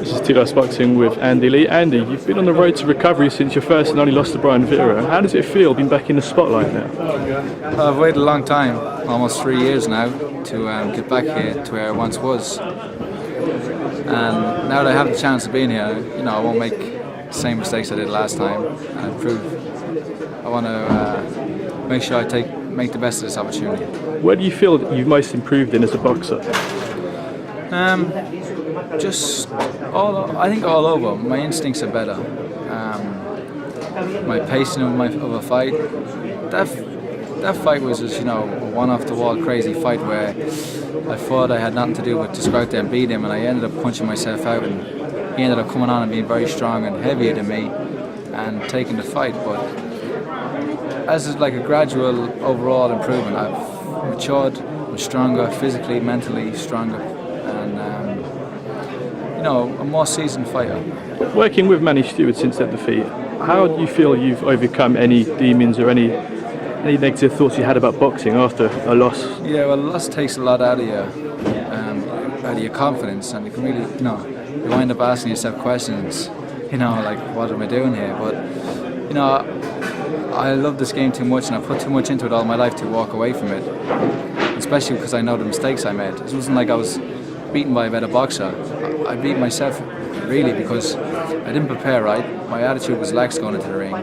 This is Two Dice Boxing with Andy Lee. Andy, you've been on the road to recovery since your first and only loss to Brian Vera. How does it feel being back in the spotlight now? I've waited a long time, almost 3 years now, to get back here to where I once was. And now that I have the chance of being here, I won't make the same mistakes I did last time and improve. I want to make sure I make the best of this opportunity. Where do you feel that you've most improved in as a boxer? I think all over. My instincts are better. My pacing of a fight. That fight was just, a one-off-the-wall crazy fight where I thought I had nothing to do but just go out there and beat him, and I ended up punching myself out, and he ended up coming on and being very strong and heavier than me and taking the fight. But as is like a gradual overall improvement, I've matured, I'm stronger, physically, mentally stronger, and a more seasoned fighter. Working with Manny Stewart since that defeat, how do you feel you've overcome any demons or any negative thoughts you had about boxing after a loss? Yeah, well, a loss takes a lot out of your confidence, and you can really, you wind up asking yourself questions, like, what am I doing here? But, I love this game too much, and I put too much into it all my life to walk away from it, especially because I know the mistakes I made. It wasn't like I was beaten by a better boxer. I beat myself really because I didn't prepare right. My attitude was lax going into the ring,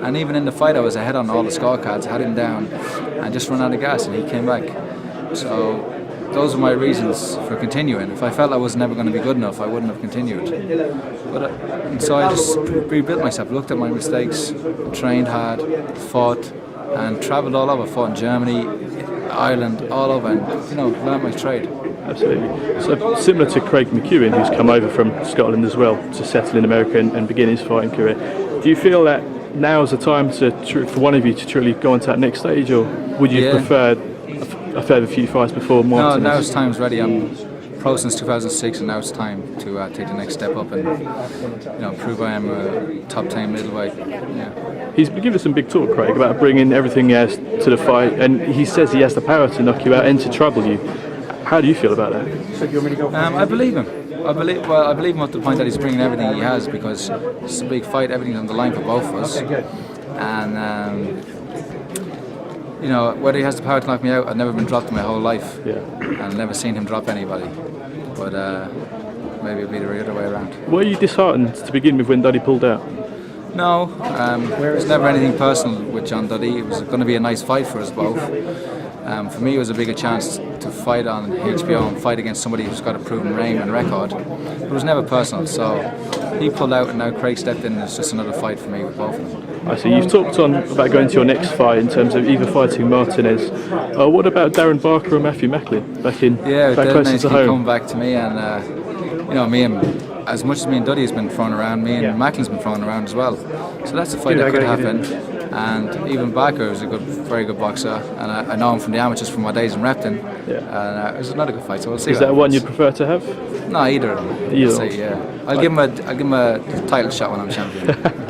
and even in the fight I was ahead on all the scorecards, had him down and just run out of gas, and he came back. So those are my reasons for continuing. If I felt I was never going to be good enough, I wouldn't have continued. And so I just rebuilt myself, looked at my mistakes, trained hard, fought, and travelled all over. Fought in Germany, Ireland, all over, and learned my trade. Absolutely. So similar to Craig McEwan, who's come over from Scotland as well to settle in America and begin his fighting career, do you feel that now is the time for one of you to truly go on to that next stage, or would you prefer a further few fights before more? No, now it's time's ready. I'm pro since 2006, and now it's time to take the next step up and prove I am a top 10 middleweight. Yeah. He's been giving some big talk, Craig, about bringing everything he has to the fight, and he says he has the power to knock you out and to trouble you. How do you feel about that? I believe him. I believe him up to the point that he's bringing everything he has, because it's a big fight. Everything's on the line for both of us. And whether he has the power to knock me out, I've never been dropped in my whole life, and I've never seen him drop anybody. But maybe it'll be the other way around. Were you disheartened to begin with when Duddy pulled out? No, it was never anything personal with John Duddy. It was going to be a nice fight for us both. For me, it was a bigger chance to fight on HBO and fight against somebody who's got a proven name and record. But it was never personal, so he pulled out and now Craig stepped in, and it's just another fight for me with both of them. I see. You've talked on about going to your next fight in terms of either fighting Martinez. What about Darren Barker or Matthew Macklin back closer to home? Come back to me, and me and as much as me and Duddy has been thrown around, me and Macklin's been thrown around as well. So that's a fight that could happen. And even Barker is a very good boxer, and I know him from the amateurs from my days in Repton. And it was another good fight. So we'll see. Is that one you'd prefer to have? No, either of them. I'll give him a title shot when I'm champion.